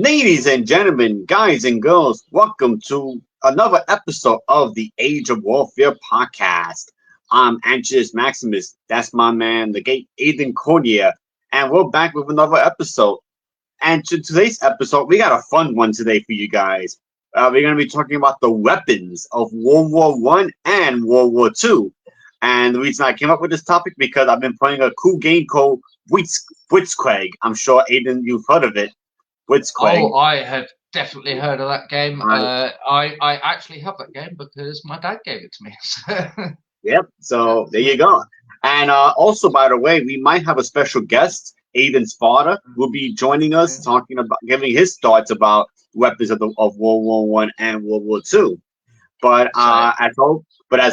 Ladies and gentlemen, guys and girls, welcome to another episode of the Age of Warfare podcast. I'm Anxious Maximus, that's my man, the gate Aiden Cordier, and we're back with another episode. And to today's episode, we got a fun one today for you guys. We're going to be talking about the weapons of World War One and World War Two. And the reason I came up with this topic because I've been playing a cool game called Blitzkrieg. I'm sure, Aiden, you've heard of it. Blitzkrieg. Oh, I have definitely heard of that game. I actually have that game because my dad gave it to me. Yep. So there you go. And also, by the way, we might have a special guest. Aiden's father will be joining us, talking about giving his thoughts about weapons of World War One and World War Two. But as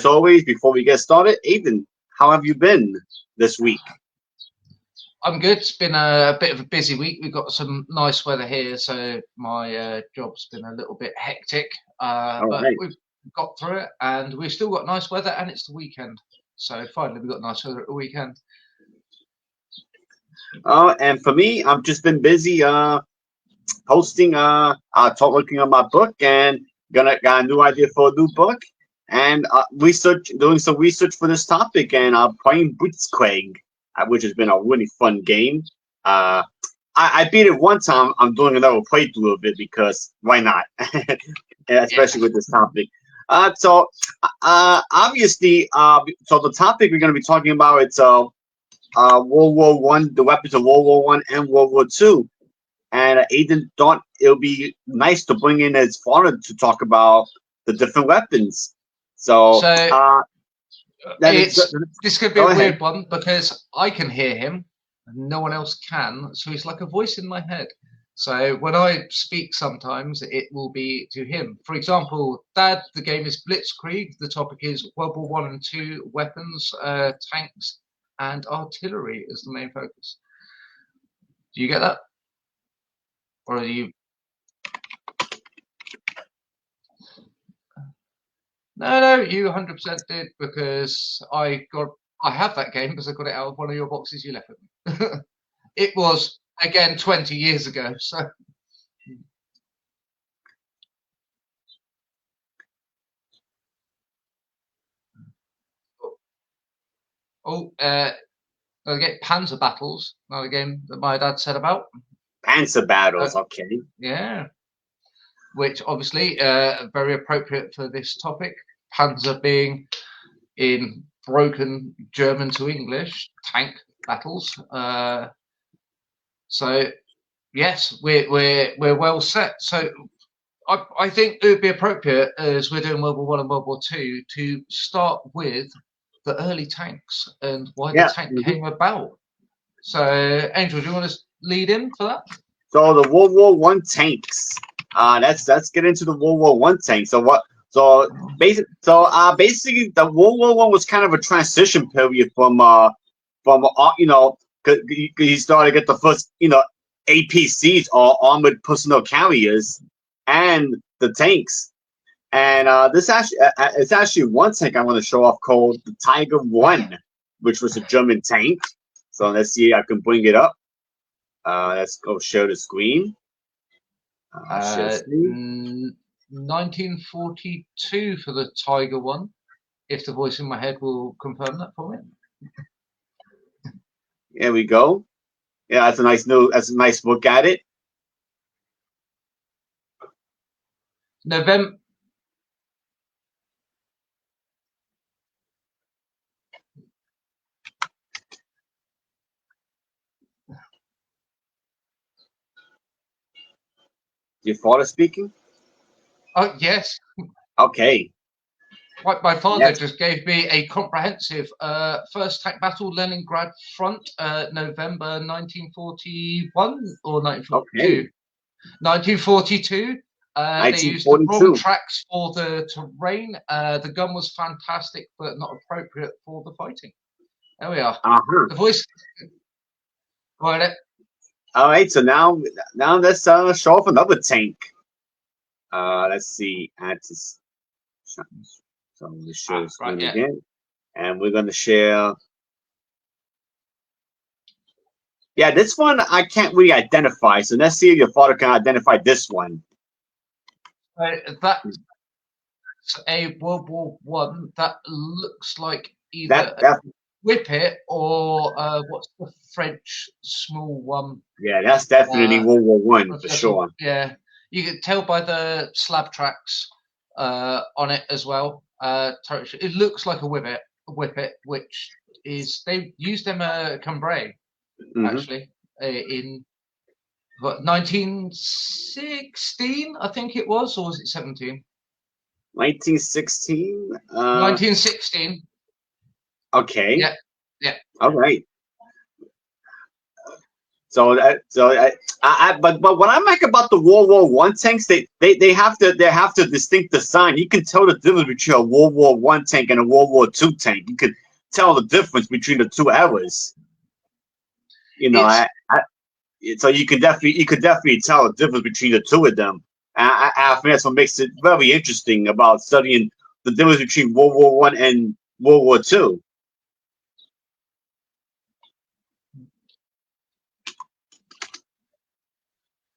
always, before we get started, Aiden, how have you been this week? I'm good. It's been a bit of a busy week. We've got some nice weather here, so my job's been a little bit hectic. But we've got through it, and we've still got nice weather, and it's the weekend. So finally, we've got nice weather at the weekend. And for me, I've just been busy posting, working on my book, and got a new idea for a new book, and doing some research for this topic, and playing Blitzkrieg, which has been a really fun game. I beat it one time. I'm doing another playthrough of it because why not? Especially with this topic. So obviously, so the topic we're going to be talking about it's World War One, the weapons of World War One and World War Two. And Aiden thought it would be nice to bring in his father to talk about the different weapons. This could be a weird one because I can hear him and no one else can. So he's like a voice in my head. So when I speak sometimes, it will be to him. For example, Dad, the game is Blitzkrieg. The topic is World War One and Two weapons, tanks, and artillery is the main focus. Do you get that? Or are you? No, you 100% did because I have that game because I got it out of one of your boxes you left with me. It was again 20 years ago, so. I get Panzer Battles, another game that my dad said about. Panzer Battles, okay. Yeah, which obviously very appropriate for this topic. Panzer being in broken German to English, tank battles. So yes, we're well set. So I think it would be appropriate as we're doing World War One and World War Two to start with the early tanks and why the tank came about. So Angel, do you want to lead in for that? So the World War One tanks. Let's get into the World War One tanks. So basically, the World War One was kind of a transition period from because you started to get the first APCs or armored personnel carriers and the tanks. And it's actually one tank I want to show off called the Tiger One, which was a German tank. So let's see if I can bring it up. Let's go share the screen. 1942 for the Tiger One. If the voice in my head will confirm that for me. There we go. Yeah, that's a nice look at it. November. Your father speaking? Oh yes. Okay. My father just gave me a comprehensive first tank battle, Leningrad front, November 1941 or 1942. Okay. 1942. They used the wrong tracks for the terrain. The gun was fantastic, but not appropriate for the fighting. There we are. The voice. Right. All right. So now let's show off another tank. Let's see. So we share the screen again, and we're going to share. Yeah, this one I can't really identify. So let's see if your father can identify this one. That's a World War One. That looks like either That Whippet or what's the French small one? yeah, that's definitely World War One for sure. Yeah, you can tell by the slab tracks on it as well. It looks like a Whippet, which is they used them Cambrai actually in what 1916, I think it was, or was it 17? 1916. 1916. Okay. Yeah, yeah. All right. But what I like about the World War One tanks, they have to distinct design. You can tell the difference between a World War One tank and a World War Two tank. You can tell the difference between the two eras. So you could definitely tell the difference between the two of them. I think that's what makes it very interesting about studying the difference between World War One and World War Two.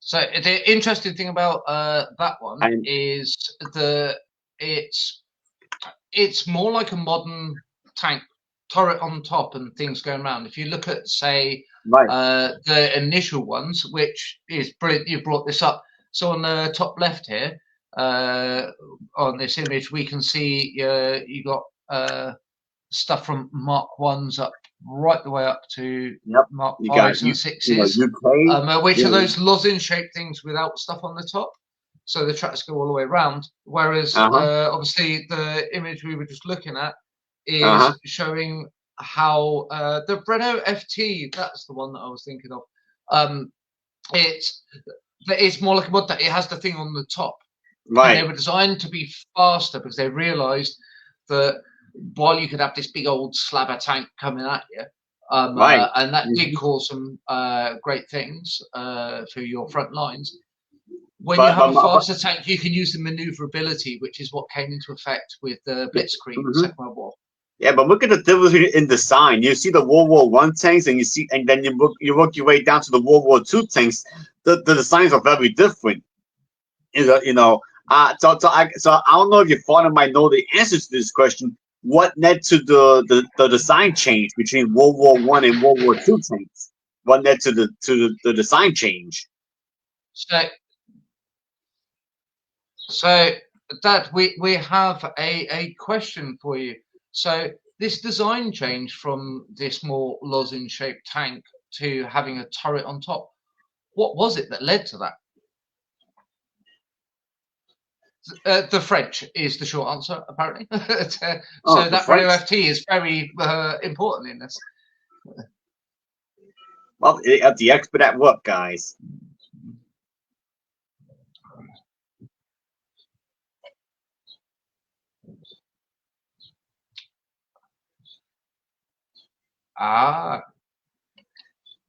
So the interesting thing about that one is it's more like a modern tank, turret on top and things going around. If you look at, say, the initial ones, which is brilliant, you brought this up. So on the top left here, on this image, we can see you got stuff from Mark 1s up right the way up to Mark 5s and 6s, which are those lozenge-shaped things without stuff on the top. So the tracks go all the way around. Whereas, obviously, the image we were just looking at is showing how the Renault FT, that's the one that I was thinking of. It's more like a mod that it has the thing on the top. Right. And they were designed to be faster because they realized that while you could have this big old slabber tank coming at you, and that did cause some great things for your front lines. When you have a faster tank, you can use the maneuverability, which is what came into effect with the Blitzkrieg in the Second World War. Yeah, but look at the difference in design. You see the World War One tanks, and then you work your way down to the World War Two tanks. The designs are very different. So I don't know if your father might know the answer to this question. What led to the design change between World War One and World War Two tanks? What led to the design change? So Dad, we have a question for you. So this design change from this more lozenge-shaped tank to having a turret on top, what was it that led to that? The French is the short answer, apparently. So that Renault FT is very important in this. Well, the expert at work, guys.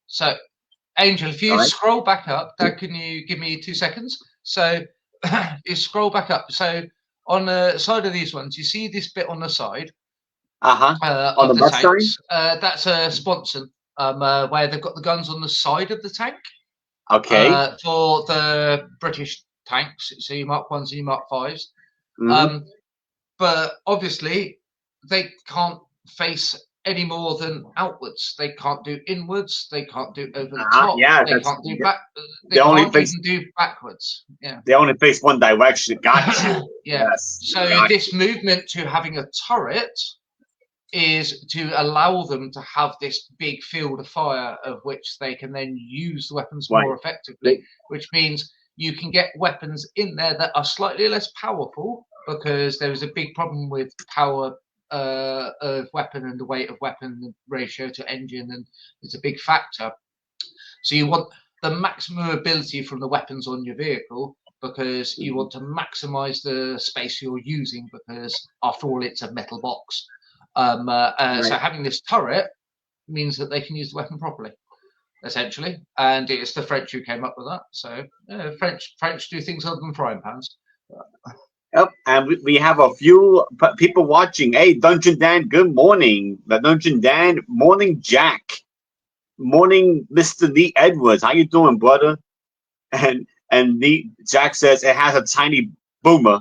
So Angel, if you scroll back up, Dad, can you give me 2 seconds? So you scroll back up. So on the side of these ones, you see this bit on the side on the tanks. That's a sponson where they've got the guns on the side of the tank. Okay. For the British tanks, so your Mark 1s and your Mark 5s. But obviously, they can't face any more than outwards. They can't do inwards. They can't do over the top. They can't do back. They can't even do backwards. Yeah. They only face one direction. Gotcha. Yeah. Yes. So this movement to having a turret is to allow them to have this big field of fire of which they can then use the weapons more effectively, which means you can get weapons in there that are slightly less powerful because there is a big problem with power of weapon and the weight of weapon, the ratio to engine, and it's a big factor. So you want the maximum ability from the weapons on your vehicle because you want to maximize the space you're using because after all it's a metal box. So having this turret means that they can use the weapon properly, essentially, and it's the French who came up with that. So French do things other than frying pans. Yep, and we have a few people watching. Hey, Dungeon Dan, good morning. The Dungeon Dan, morning, Jack. morning, Mr. Lee Edwards. How you doing, brother? And Jack says it has a tiny boomer.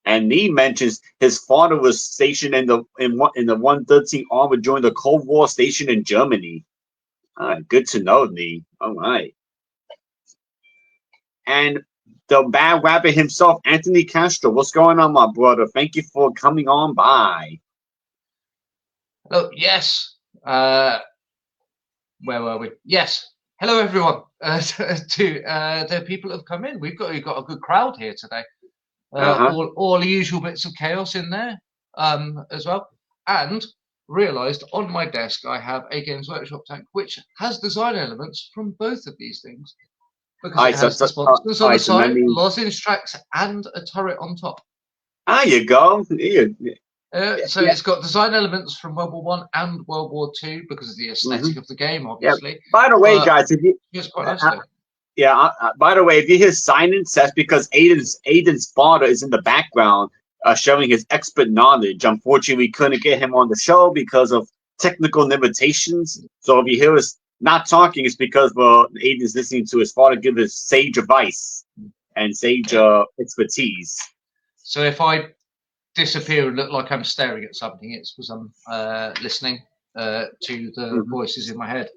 And Lee mentions his father was stationed in the 113 Armor during the Cold War, stationed in Germany. Good to know, Lee. All right. And the bad rabbit himself, Anthony Castro. What's going on, my brother? Thank you for coming on by. Oh, yes. Where were we? Yes. Hello, everyone. To the people that have come in. We've got a good crowd here today. All the usual bits of chaos in there as well. And realised on my desk I have a Games Workshop tank which has design elements from both of these things. Because it has the sponsors on the side, lozenge tracks, and a turret on top. There you go. So it's got design elements from World War I and World War II because of the aesthetic of the game, obviously. Yeah. By the way, guys, if you quite nicely. By the way, if you hear silence, that's because Aiden's father is in the background, showing his expert knowledge. Unfortunately, we couldn't get him on the show because of technical limitations. So if you hear us not talking, it's because Aiden's listening to his father give his sage advice and sage expertise. So if I disappear and look like I'm staring at something, it's because I'm listening to the voices in my head.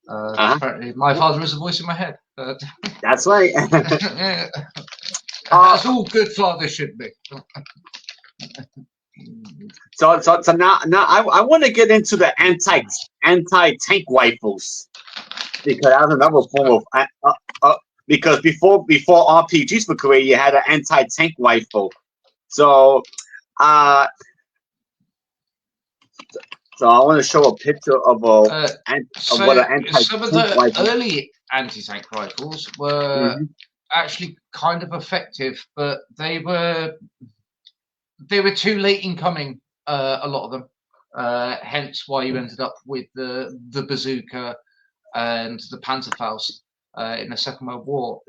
Apparently, my father is a voice in my head. That's right. That's all good fathers should be. So now I want to get into the anti-tank rifles, because that's another form of because before RPGs were created, you had an anti-tank rifle. So I want to show a picture of what an anti-tank some of the early anti-tank rifles were actually kind of effective, but they were too late in coming. A lot of them, hence why you ended up with the bazooka and the Panzerfaust in the Second World War.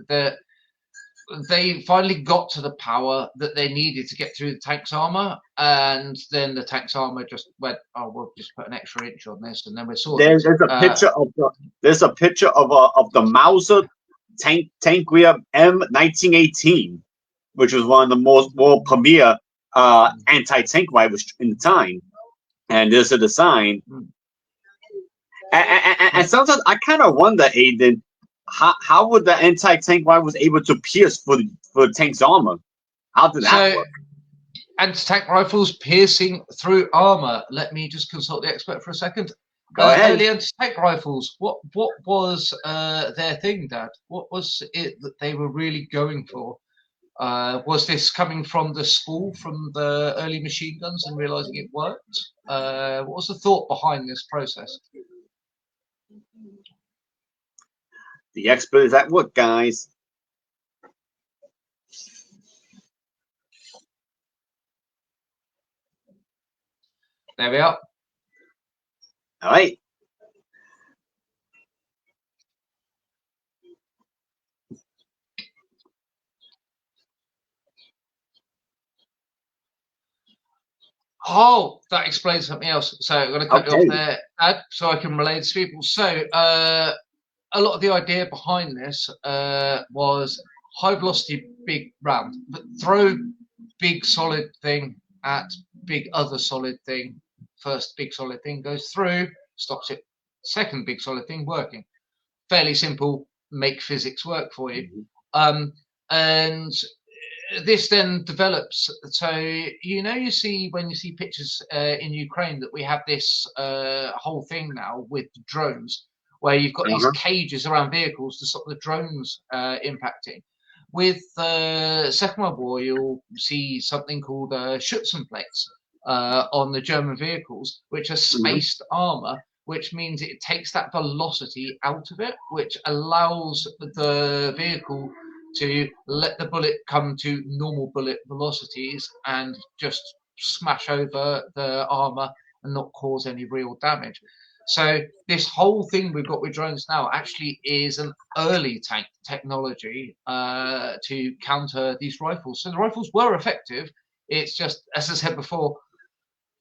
They finally got to the power that they needed to get through the tank's armor, and then the tank's armor just went, "Oh, we'll just put an extra inch on this, and then we're sorted." There's a picture of the Mauser tank rear M1918, which was one of the more premier anti-tank rifles in the time, and there's a design. And sometimes I kind of wonder, Aiden, how would the anti-tank rifle was able to pierce for the tank's armor? How did that work? Anti-tank rifles piercing through armor. Let me just consult the expert for a second. Go ahead. Early anti-tank rifles. What was their thing, Dad? What was it that they were really going for? Was this coming from the spool from the early machine guns and realizing it worked? What was the thought behind this process? The expert is at work, guys. There we are. All right. Oh, that explains something else. So I'm going to cut you off there, Dad, so I can relay this to people. So a lot of the idea behind this was high velocity, big round. But throw big solid thing at big other solid thing. First big solid thing goes through, stops it. Second big solid thing working. Fairly simple, make physics work for you. And this then develops. So you see when you see pictures in Ukraine that we have this whole thing now with drones, where you've got these cages around vehicles to stop the drones impacting. With the Second World War, you'll see something called Schützen plates on the German vehicles, which are spaced armor, which means it takes that velocity out of it, which allows the vehicle to let the bullet come to normal bullet velocities and just smash over the armor and not cause any real damage. So this whole thing we've got with drones now actually is an early tank technology to counter these rifles. So the rifles were effective. It's just, as I said before,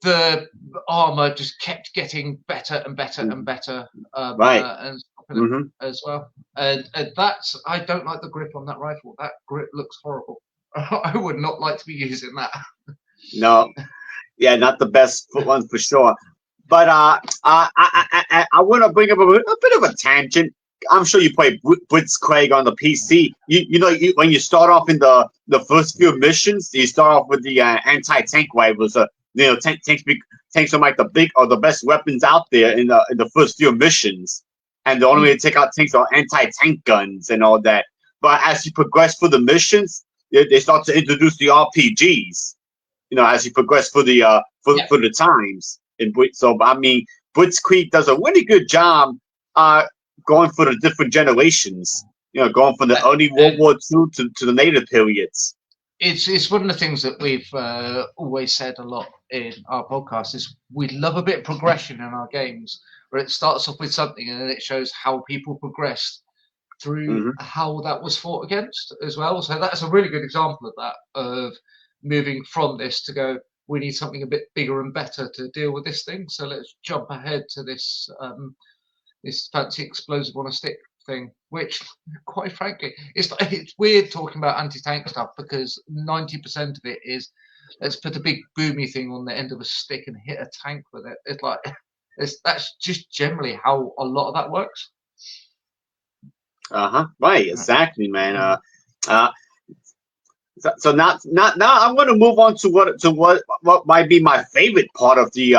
the armor just kept getting better and better and better, Right. and stopping it as well. And that's, I don't like the grip on that rifle. That grip looks horrible. I would not like to be using that. No, yeah, not the best one for sure. But I want to bring up a bit of a tangent. I'm sure you play Blitzkrieg on the PC. You know, when you start off in the first few missions, you start off with the anti-tank rifles. You know, tanks are like the big or the best weapons out there in the first few missions. And the only way to take out tanks are anti-tank guns and all that. But as you progress through the missions, they start to introduce the RPGs. You know, as you progress for the times. So I mean, Blitzkrieg does a really good job going for the different generations. You know, going from the early World War II to the later periods. It's one of the things that we've always said a lot in our podcast is we love a bit of progression in our games, where it starts off with something and then it shows how people progressed through how that was fought against as well. So that's a really good example of that, of moving from this to go, we need something a bit bigger and better to deal with this thing. So let's jump ahead to this this fancy explosive on a stick thing, which, quite frankly, it's weird talking about anti-tank stuff because 90% of it is let's put a big boomy thing on the end of a stick and hit a tank with it. It's like that's just generally how a lot of that works. Right, exactly, man. So now I'm going to move on to what might be my favorite part of the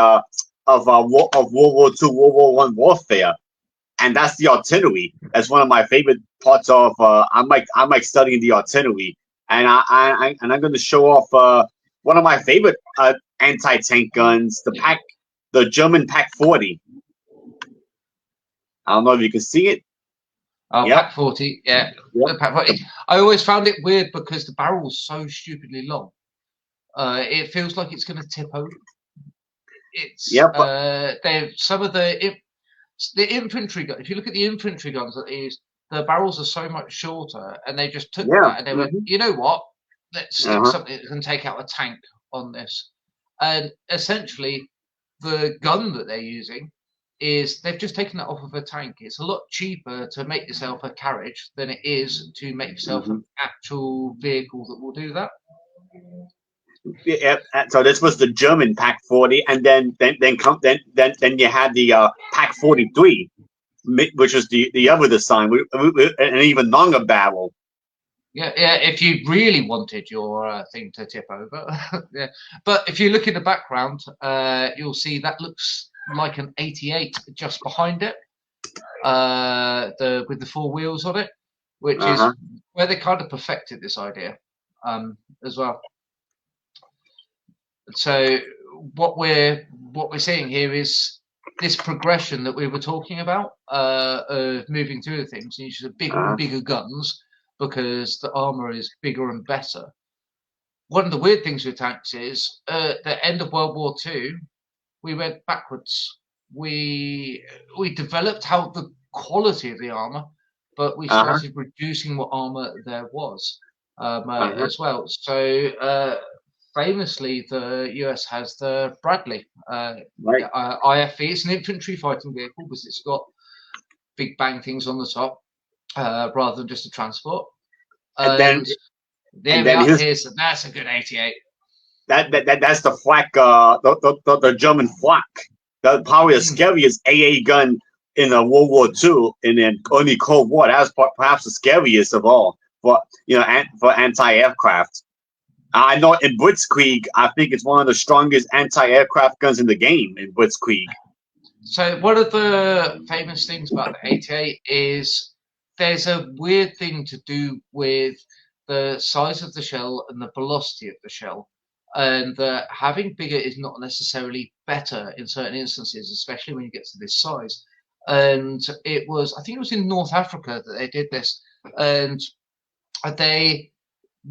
of World War II, World War I warfare, and that's the artillery. That's one of my favorite parts of. I'm like studying the artillery, and I'm going to show off one of my favorite anti-tank guns, the German Pak 40. I don't know if you can see it. Oh, yep. Pak 40, yeah. Yep. Pak 40. I always found it weird because the barrel's so stupidly long. It feels like it's going to tip over. It's some of the infantry guns. If you look at the infantry guns that they use, the barrels are so much shorter, and they just took that and they went, you know what? Let's stick something that can take out a tank on this. And essentially, the gun that they're using is they've just taken that off of a tank. It's a lot cheaper to make yourself a carriage than it is to make yourself an actual vehicle that will do that. Yeah, so this was the German Pak 40, and then you had the Pak 43, which was the other design, an even longer barrel. Yeah. If you really wanted your thing to tip over, yeah. But if you look in the background, you'll see that looks like an 88 just behind it, with the four wheels on it, which is where they kind of perfected this idea as well. So what we're seeing here is this progression that we were talking about of moving through the things. You use bigger and bigger guns because the armor is bigger and better. One of the weird things with tanks is at the end of World War II, we went backwards. We developed how the quality of the armor, but we started reducing what armor there was as well. So famously, the US has the Bradley IFV. It's an infantry fighting vehicle because it's got big bang things on the top rather than just a transport. And that's a good 88. That's the flak, the German flak. That's probably the scariest AA gun in World War II and then only Cold War. That was perhaps the scariest of all for anti-aircraft. I know in Blitzkrieg, I think it's one of the strongest anti-aircraft guns in the game in Blitzkrieg. So one of the famous things about the 88 is there's a weird thing to do with the size of the shell and the velocity of the shell. And having bigger is not necessarily better in certain instances, especially when you get to this size. And I think it was in North Africa that they did this. And they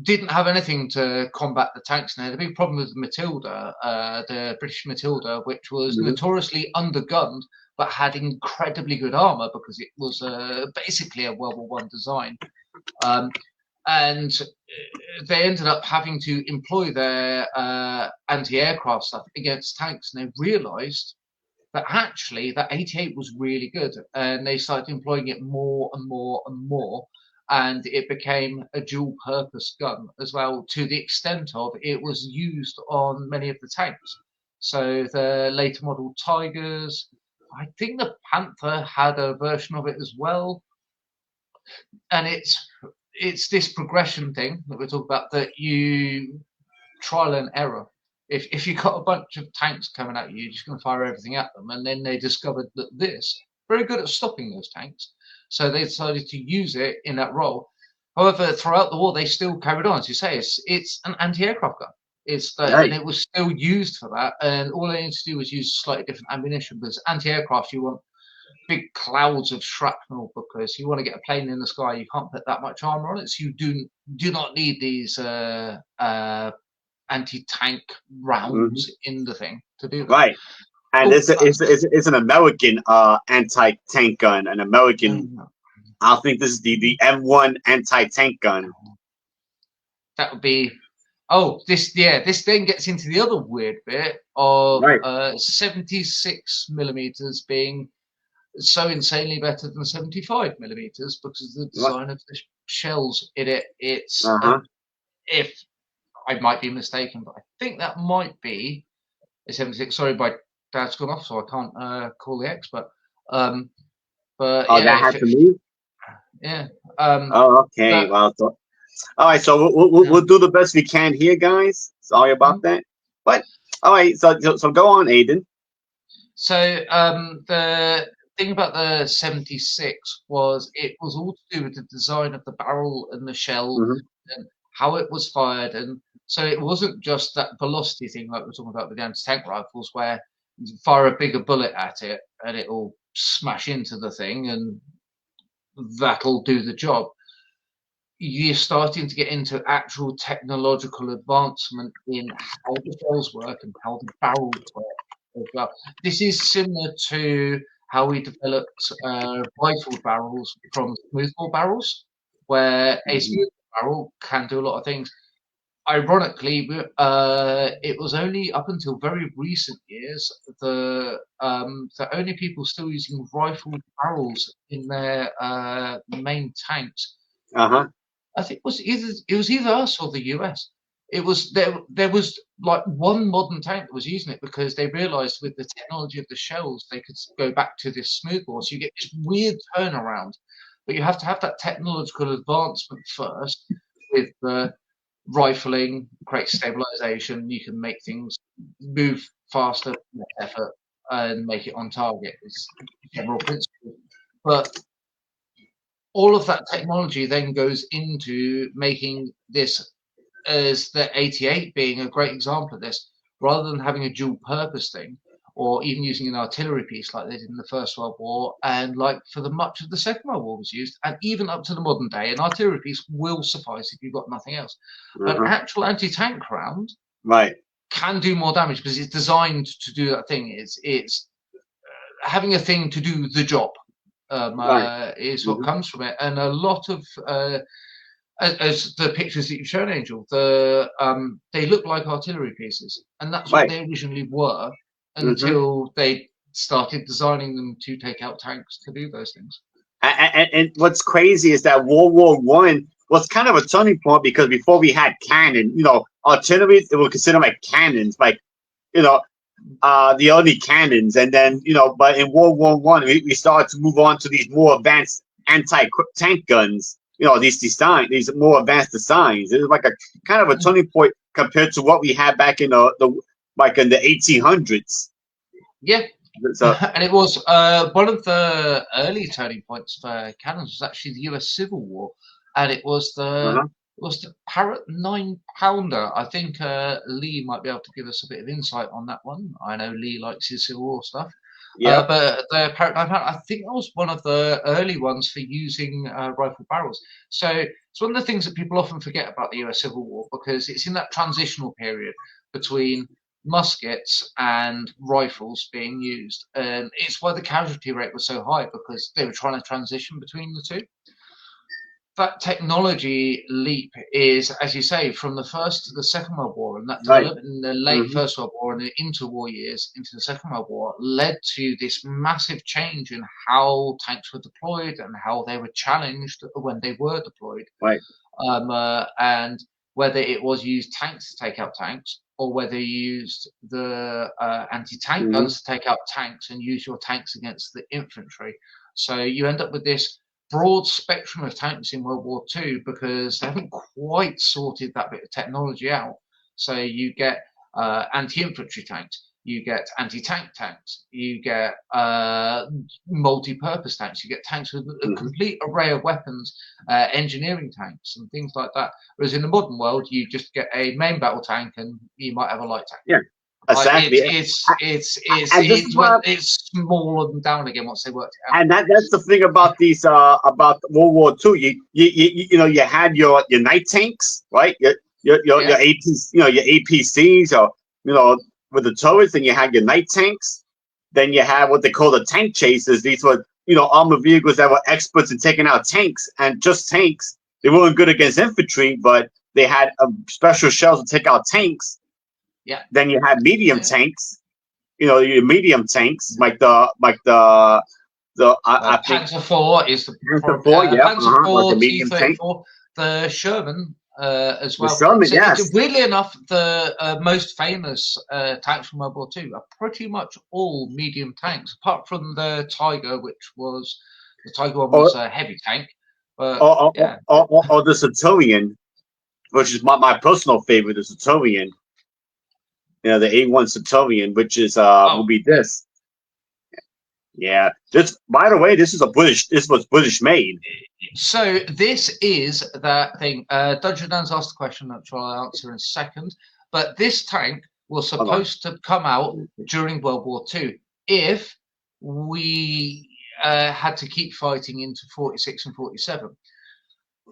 didn't have anything to combat the tanks. Now, the big problem with the Matilda, the British Matilda, which was notoriously undergunned, but had incredibly good armor because it was basically a World War One design. And they ended up having to employ their anti-aircraft stuff against tanks, and they realized that actually that 88 was really good, and they started employing it more and more and more, and it became a dual purpose gun as well, to the extent of it was used on many of the tanks. So the later model Tigers, I think the Panther had a version of it as well, and it's this progression thing that we're talking about, that you trial and error. If you've got a bunch of tanks coming at you, you're just going to fire everything at them. And then they discovered that this very good at stopping those tanks, so they decided to use it in that role. However, throughout the war, they still carried on. As you say, it's an anti-aircraft gun. And it was still used for that. And all they needed to do was use slightly different ammunition, because anti-aircraft, you want big clouds of shrapnel, because you want to get a plane in the sky, you can't put that much armor on it, so you do not need these anti-tank rounds in the thing to do that. Right. And it's an American anti-tank gun, an American. I think this is the M1 anti-tank gun. That would be. Oh, this then gets into the other weird bit of 76 millimeters being so insanely better than 75 millimeters because of the design of the shells in it. It's if I might be mistaken, but I think that might be a 76. Sorry, my dad's gone off, so I can't call the expert. But that had to move. Yeah. Okay. Well, all right. So we'll do the best we can here, guys. Sorry about that. But all right. So go on, Aiden. So the thing about the 76 was it was all to do with the design of the barrel and the shell and how it was fired, and so it wasn't just that velocity thing like we're talking about with the anti-tank rifles, where you fire a bigger bullet at it and it'll smash into the thing and that'll do the job. You're starting to get into actual technological advancement in how the shells work and how the barrels work as well. This is similar to how we developed rifled barrels from smoothbore barrels, where a smoothbore barrel can do a lot of things. Ironically, it was only up until very recent years the only people still using rifled barrels in their main tanks. I think it was either us or the US. It was there was like one modern tank that was using it because they realized with the technology of the shells they could go back to this smoothbore. So you get this weird turnaround, but you have to have that technological advancement first with the rifling, great stabilization. You can make things move faster, more effort, and make it on target. It's general principle, but all of that technology then goes into making this, as the 88 being a great example of this, rather than having a dual purpose thing, or even using an artillery piece like they did in the First World War, and like for the much of the Second World War was used, and even up to the modern day, an artillery piece will suffice if you've got nothing else. An actual anti-tank round can do more damage because it's designed to do that thing. It's having a thing to do the job. Is what comes from it, and a lot of as the pictures that you've shown, Angel, they look like artillery pieces, and that's what they originally were until they started designing them to take out tanks to do those things. And what's crazy is that World War One was kind of a turning point because before we had cannon, artillery it was considered like cannons, like the only cannons, and then but in World War One we started to move on to these more advanced anti-tank guns. These more advanced designs. It was like a kind of a turning point compared to what we had back in the 1800s. Yeah, so, and it was one of the early turning points for cannons was actually the U.S. Civil War, and it was the Parrott 9-pounder. I think Lee might be able to give us a bit of insight on that one. I know Lee likes his Civil War stuff. Yeah, but the Parrott 9-pounder, I think that was one of the early ones for using rifle barrels. So it's one of the things that people often forget about the US Civil War because it's in that transitional period between muskets and rifles being used. And it's why the casualty rate was so high, because they were trying to transition between the two. That technology leap is, as you say, from the First to the Second World War, and that development in the late First World War and the interwar years into the Second World War led to this massive change in how tanks were deployed and how they were challenged when they were deployed. Right. And whether it was used tanks to take out tanks, or whether you used the anti-tank guns to take out tanks and use your tanks against the infantry. So you end up with this broad spectrum of tanks in World War II, because they haven't quite sorted that bit of technology out. So you get anti-infantry tanks, you get anti-tank tanks, you get multi-purpose tanks, you get tanks with a complete array of weapons, engineering tanks and things like that. Whereas in the modern world, you just get a main battle tank and you might have a light tank. Yeah. Exactly. It's smaller than down again once they worked it out. And that's the thing about these about World War II. You had your night tanks, right? Your APCs, or with the turrets. Then you had your night tanks. Then you had what they call the tank chasers. These were armored vehicles that were experts in taking out tanks, and just tanks. They weren't good against infantry, but they had special shells to take out tanks. Yeah. Then you had medium tanks. Your medium tanks like the Panzer IV is the Panzer IV, yeah, Panzer IV, like the medium tank. The Sherman as well. The Sherman, so yes. Weirdly enough, the most famous tanks from World War II are pretty much all medium tanks, apart from the Tiger, which was the Tiger one was a heavy tank. Or the Centurion, which is my personal favorite, the Centurion. The A1 Centurion, which is will be this. Yeah. This, by the way, this was British made. So this is that thing. Dungeon Dan's asked the question, which I'll answer in a second. But this tank was supposed to come out during World War II if we had to keep fighting into 46 and 47.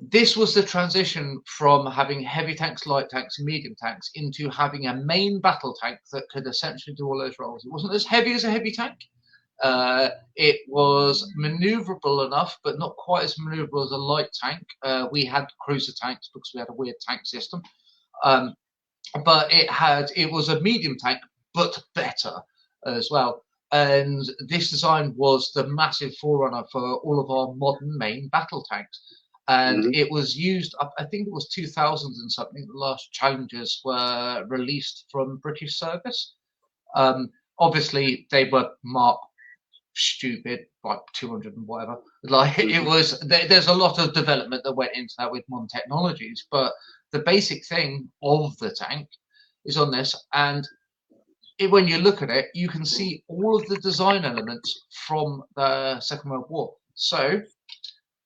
This was the transition from having heavy tanks, light tanks, and medium tanks into having a main battle tank that could essentially do all those roles. It wasn't as heavy as a heavy tank. It was maneuverable enough, but not quite as maneuverable as a light tank. We had cruiser tanks because we had a weird tank system. But it was a medium tank, but better as well. And this design was the massive forerunner for all of our modern main battle tanks. And it was used, I think it was 2000 and something, the last Challengers were released from British service. Obviously, they were marked stupid, like 200 and whatever. Like it was, there's a lot of development that went into that with modern technologies, but the basic thing of the tank is on this. And when you look at it, you can see all of the design elements from the Second World War. So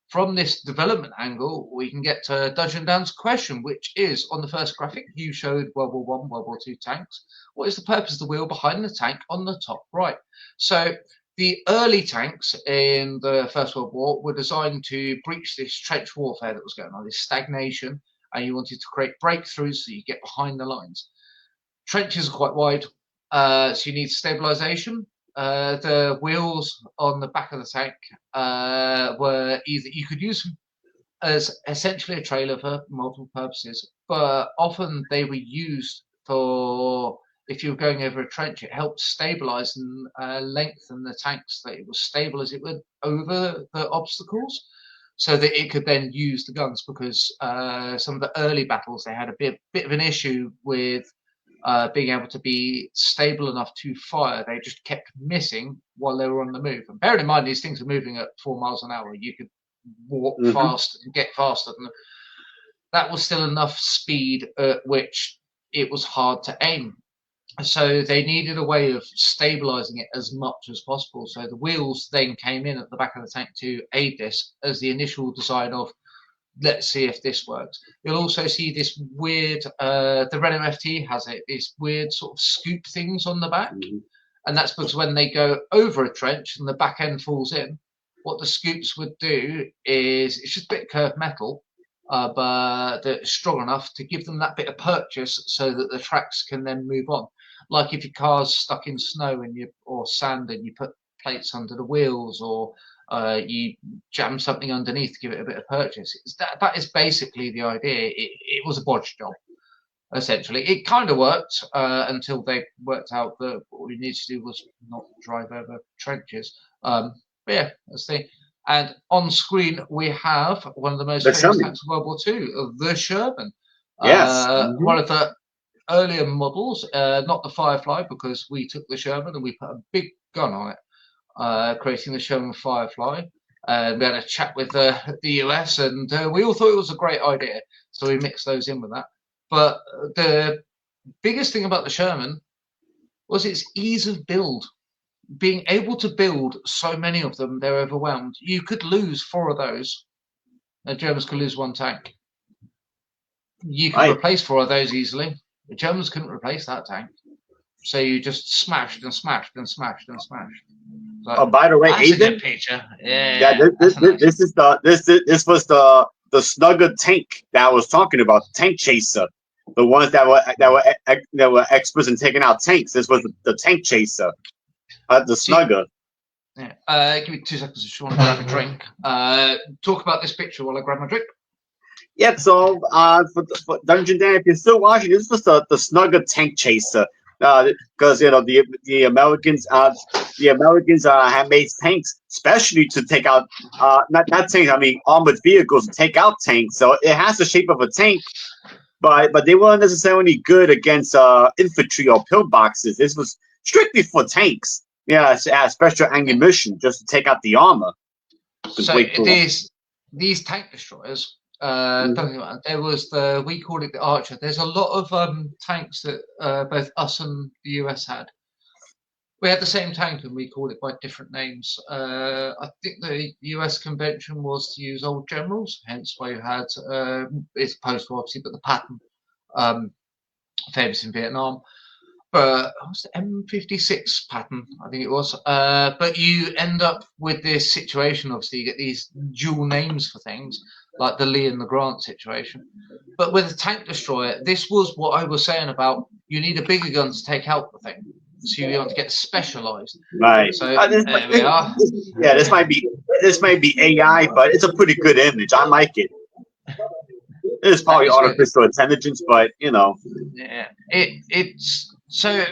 from this development angle, we can get to Dungeon Dan's question, which is on the first graphic, you showed World War I, World War II tanks. What is the purpose of the wheel behind the tank on the top right? So the early tanks in the First World War were designed to breach this trench warfare that was going on, this stagnation, and you wanted to create breakthroughs so you get behind the lines. Trenches are quite wide, so you need stabilization. The wheels on the back of the tank were either, you could use them as essentially a trailer for multiple purposes, but often they were used for, if you were going over a trench, it helped stabilize and lengthen the tanks, that it was stable as it would over the obstacles, so that it could then use the guns, because some of the early battles, they had a bit of an issue with being able to be stable enough to fire. They just kept missing while they were on the move. And bearing in mind, these things are moving at 4 miles an hour. You could walk fast and get faster. That was still enough speed at which it was hard to aim. So they needed a way of stabilizing it as much as possible. So the wheels then came in at the back of the tank to aid this as the initial design of, let's see if this works. You'll also see this weird, the Red MFT has it, these weird sort of scoop things on the back. And that's because when they go over a trench and the back end falls in, what the scoops would do is, it's just a bit of curved metal, but that's strong enough to give them that bit of purchase so that the tracks can then move on. like if your car's stuck in snow and or sand and you put plates under the wheels, or you jam something underneath to give it a bit of purchase. That is basically the idea. It was a bodge job, essentially. It kind of worked until they worked out that what we needed to do was not drive over trenches. But yeah, that's the thing. And on screen we have one of the most famous tanks of World War II, the Sherman. Yes. One of the earlier models, not the Firefly, because we took the Sherman and we put a big gun on it, creating the Sherman Firefly. We had a chat with the US, and we all thought it was a great idea, so we mixed those in with that. But the biggest thing about the Sherman was its ease of build. Being able to build so many of them, they're overwhelmed. You could lose 4 of those. The Germans could lose 1 tank. You could replace 4 of those easily. The Germans couldn't replace that tank. So you just smashed and smashed and smashed and smashed. So, oh, by the way, that's Aidan, a good picture. Yeah, this was the Snugger tank that I was talking about, the tank chaser. The ones that were experts in taking out tanks. This was the tank chaser, the Snugger. Yeah. Give me 2 seconds if you want to grab a drink. Talk about this picture while I grab my drink. Yeah, so for Dungeon Dan, if you're still watching, this was the Snugger tank chaser. Because the Americans have made tanks specially to take out not tanks, I mean armored vehicles to take out tanks. So it has the shape of a tank, but they weren't necessarily good against infantry or pillboxes. This was strictly for tanks. Yeah, special ammunition just to take out the armor. So these tank destroyers. There was we called it the Archer. There's a lot of tanks that both us and the US had. We had the same tank and we called it by different names. I think the US convention was to use old generals, hence why you had it's post-war obviously, but the pattern famous in Vietnam. But what's the M56 pattern? I think it was. But you end up with this situation. Obviously, you get these dual names for things, like the Lee and the Grant situation. But with a tank destroyer, this was what I was saying about you need a bigger gun to take out the thing. So you want to get specialized. Right. So there we are. This might be AI, but it's a pretty good image. I like it. It's probably artificial intelligence, but Yeah, it's so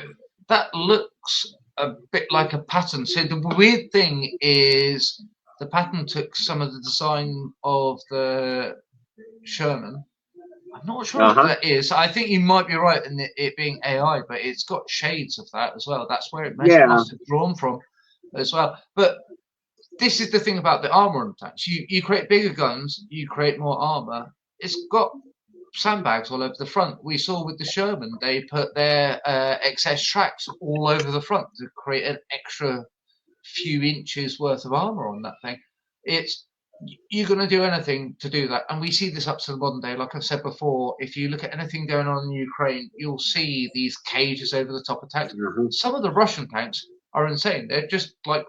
that looks a bit like a pattern. So the weird thing is the pattern took some of the design of the Sherman. I'm not sure what that is. I think you might be right in it being AI, but it's got shades of that as well. That's where it must have drawn from as well. But this is the thing about the armor on tanks. You create bigger guns, you create more armor. It's got sandbags all over the front. We saw with the Sherman, they put their excess tracks all over the front to create an extra few inches worth of armor on that thing. You're going to do anything to do that, and we see this up to the modern day. Like I've said before, if you look at anything going on in Ukraine, you'll see these cages over the top of tanks. Some of the Russian tanks are insane. They're just like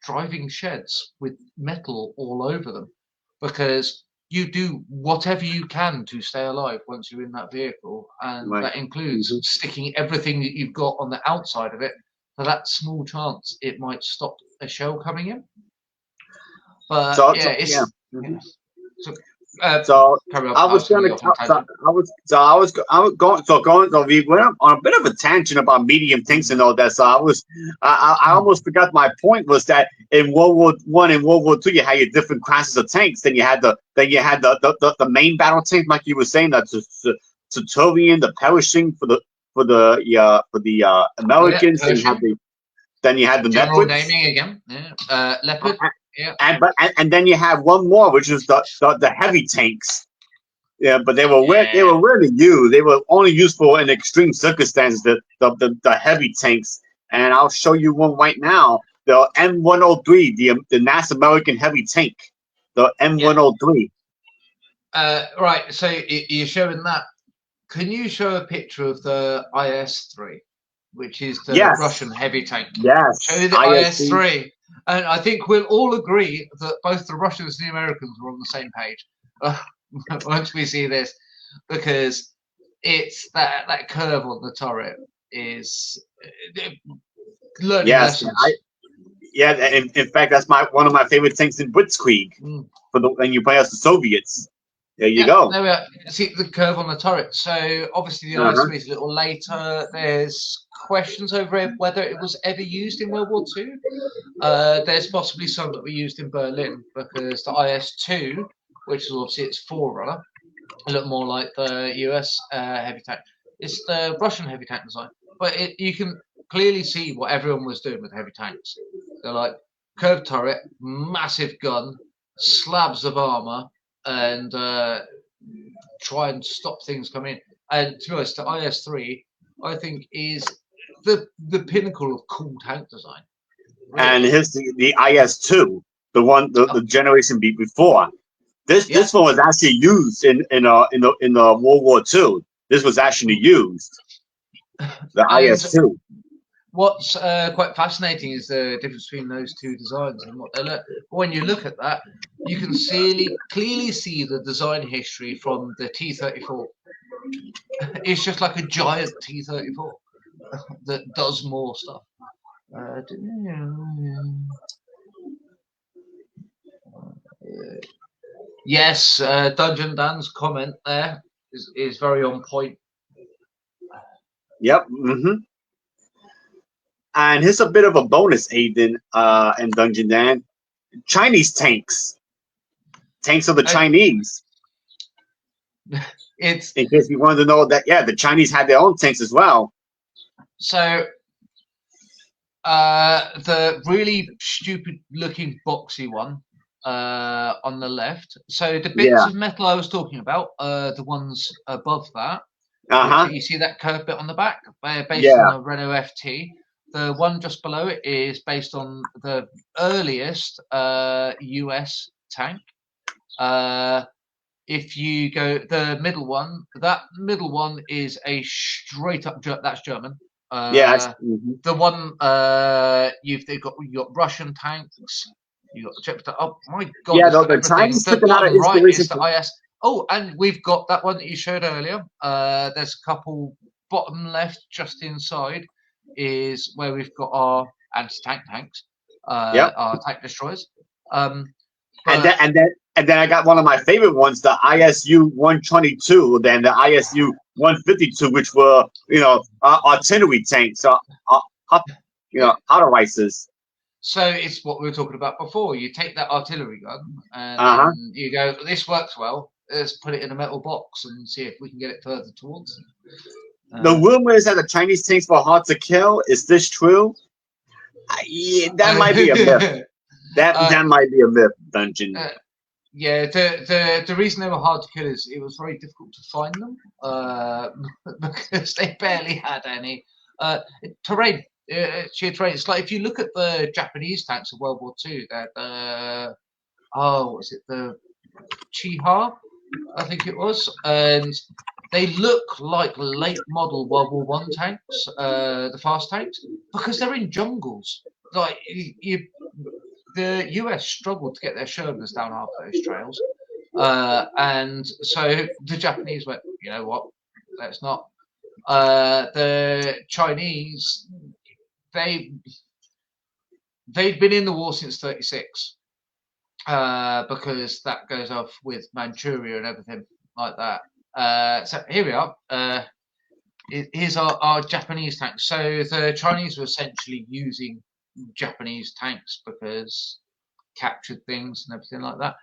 driving sheds with metal all over them, because you do whatever you can to stay alive once you're in that vehicle, and that includes sticking everything that you've got on the outside of it for that small chance it might stop a shell coming in. But so we went on a bit of a tangent about medium tanks and all that. So I almost forgot my point was that in World War I and World War II you had your different classes of tanks. Then you had the main battle tank, like you were saying, the Centurion, the Pershing for the Americans. Then you had the general Leopards. Naming again, Leopard. Yeah. And then you have one more, which is the heavy tanks. Yeah, but they were rarely used. They were only useful in extreme circumstances. The heavy tanks, and I'll show you one right now. The M103, the NASA American heavy tank, the M103. Right. So you're showing that. Can you show a picture of the IS-3, which is the Russian heavy tank? Yes. Show the IS-3. And I think we'll all agree that both the Russians and the Americans were on the same page once we see this, because it's that curve on the turret. is learning Yes, lessons. in fact, that's one of my favorite tanks in Blitzkrieg. When you play as the Soviets. There you go. There we are. See the curve on the turret. So obviously the IS-3 is a little later. There's questions over whether it was ever used in World War II. There's possibly some that were used in Berlin because the IS-2, which is obviously its forerunner, a little more like the US heavy tank. It's the Russian heavy tank design, but you can clearly see what everyone was doing with heavy tanks. They're like curved turret, massive gun, slabs of armor, and try and stop things coming in. And to be honest, the IS-3, I think, is the pinnacle of cool tank design. Really. And here's the IS-2, the generation before. This one was actually used in the World War II. This was actually used. The IS-2. What's quite fascinating is the difference between those two designs and what they look. When you look at that, you can clearly see the design history from the T-34. It's just like a giant T-34 that does more stuff. Yes, Dungeon Dan's comment there is very on point. Yep. And here's a bit of a bonus, Aiden, and Dungeon Dan. Chinese tanks. Tanks of the Chinese. It's in case you wanted to know that, the Chinese had their own tanks as well. So the really stupid looking boxy one on the left. So the bits of metal I was talking about, the ones above that. You see that curved bit on the back, based on the Renault FT. The one just below it is based on the earliest US tank. If you go the middle one, that middle one is a straight up. That's German. The one you've got Russian tanks. You got the jet. Oh my God! Yeah, the Chinese the bottom right is the IS. Oh, and we've got that one that you showed earlier. There's a couple bottom left, just inside, is where we've got our anti-tank tanks, our tank destroyers. And then I got one of my favorite ones, the ISU 122, then the ISU 152, which were artillery tanks, Hauterizers. So it's what we were talking about before. You take that artillery gun and you go, this works well. Let's put it in a metal box and see if we can get it further towards them. The rumor is that the Chinese tanks were hard to kill. Is this true? That might be a myth. That might be a myth, Dungeon. The reason they were hard to kill is it was very difficult to find them because they barely had any terrain. Sheer terrain. It's like if you look at the Japanese tanks of World War II, that was it the Chiha? I think it was, and they look like late model World War I tanks, the fast tanks, because they're in jungles. Like the US struggled to get their Shermans down half those trails, and so the Japanese went, you know what, let's not. The Chinese, they've been in the war since '36. Because that goes off with Manchuria and everything like that. So here we are. Here's our Japanese tanks. So the Chinese were essentially using Japanese tanks because captured things and everything like that.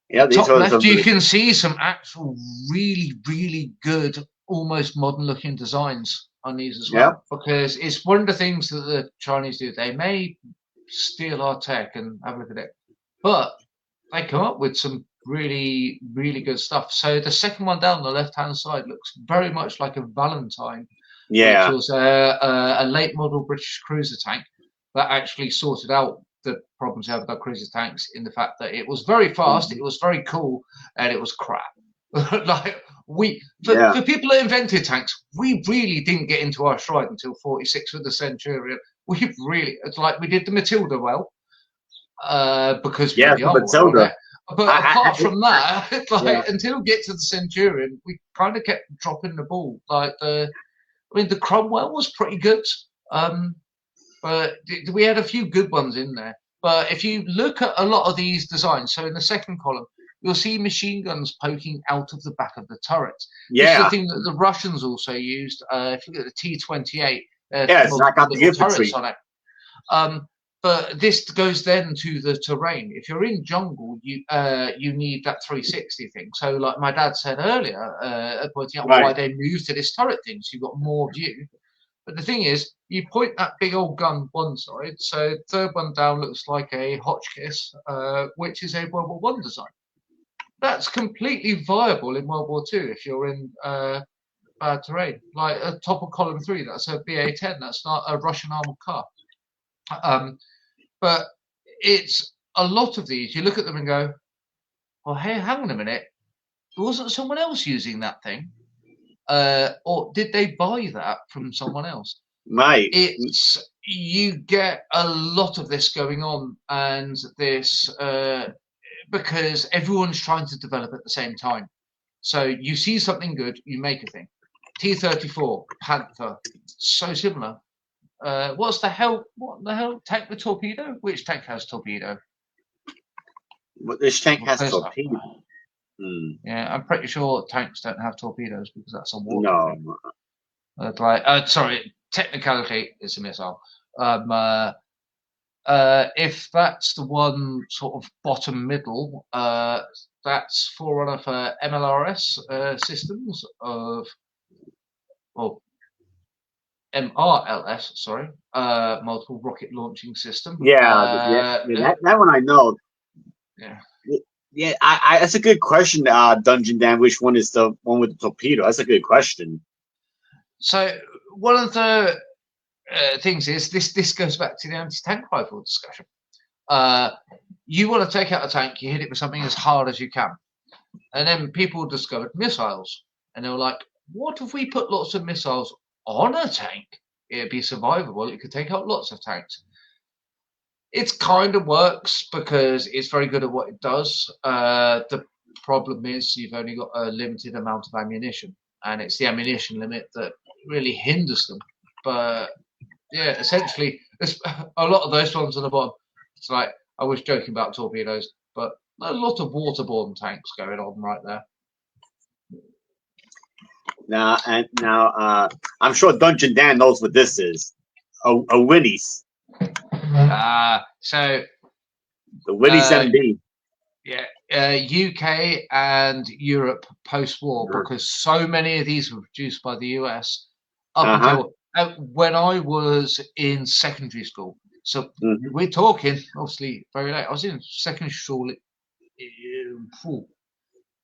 Yeah, top left, you can see some actual really, really good, almost modern-looking designs on these as well. Because it's one of the things that the Chinese do. They may steal our tech and have a look at it, but they come up with some really, really good stuff. So the second one down the left-hand side looks very much like a Valentine, which was a late model British cruiser tank that actually sorted out the problems we have with our cruiser tanks in the fact that it was very fast, it was very cool, and it was crap. Like for people that invented tanks, we really didn't get into our stride until '46 with the Centurion. It's like we did the Matilda well, because we had the Matilda. But apart from that, until we get to the Centurion, we kind of kept dropping the ball. Like the I mean, the Cromwell was pretty good, but we had a few good ones in there. But if you look at a lot of these designs, so in the second column, you'll see machine guns poking out of the back of the turrets. Yeah. This is the thing that the Russians also used. If you look at the T-28, it's not got the infantry turrets on it. But this goes then to the terrain. If you're in jungle, you need that 360 thing. So, like my dad said earlier, pointing out why they moved to this turret thing, so you've got more view. But the thing is, you point that big old gun one side, so third one down looks like a Hotchkiss, which is a World War One design. That's completely viable in World War Two if you're in bad terrain. Like at top of column 3, that's a BA-10. That's not a Russian armored car. But it's a lot of these. You look at them and go, "Oh, hey, hang on a minute. Wasn't someone else using that thing? Or did they buy that from someone else?" Right. You get a lot of this going on, and this because everyone's trying to develop at the same time. So you see something good, you make a thing. T-34, Panther, so similar. What the hell? Tank with torpedo? Which tank has torpedo? This tank has torpedo. Yeah, I'm pretty sure tanks don't have torpedoes because that's a war. No. Sorry, technically it's a missile. If that's the one sort of bottom middle, that's forerunner for MLRS systems of, well, MRLS, sorry, multiple rocket launching system. Yeah, that one I know. Yeah, that's a good question, Dungeon Dan. Which one is the one with the torpedo? That's a good question. So one of the things is this goes back to the anti-tank rifle discussion. You want to take out a tank, you hit it with something as hard as you can, and then people discovered missiles, and they were like, "What if we put lots of missiles on a tank? It'd be survivable. It could take out lots of tanks." It kind of works because it's very good at what it does. The problem is you've only got a limited amount of ammunition, and it's the ammunition limit that really hinders them. But yeah, essentially, a lot of those ones on the bottom. It's like, I was joking about torpedoes, but a lot of waterborne tanks going on right there. Now, I'm sure Dungeon Dan knows what this is. A Winnie's. So the Winnie's MB. Yeah, UK and Europe post-war, because so many of these were produced by the US up until when I was in secondary school. So we're talking obviously very late. I was in secondary school. It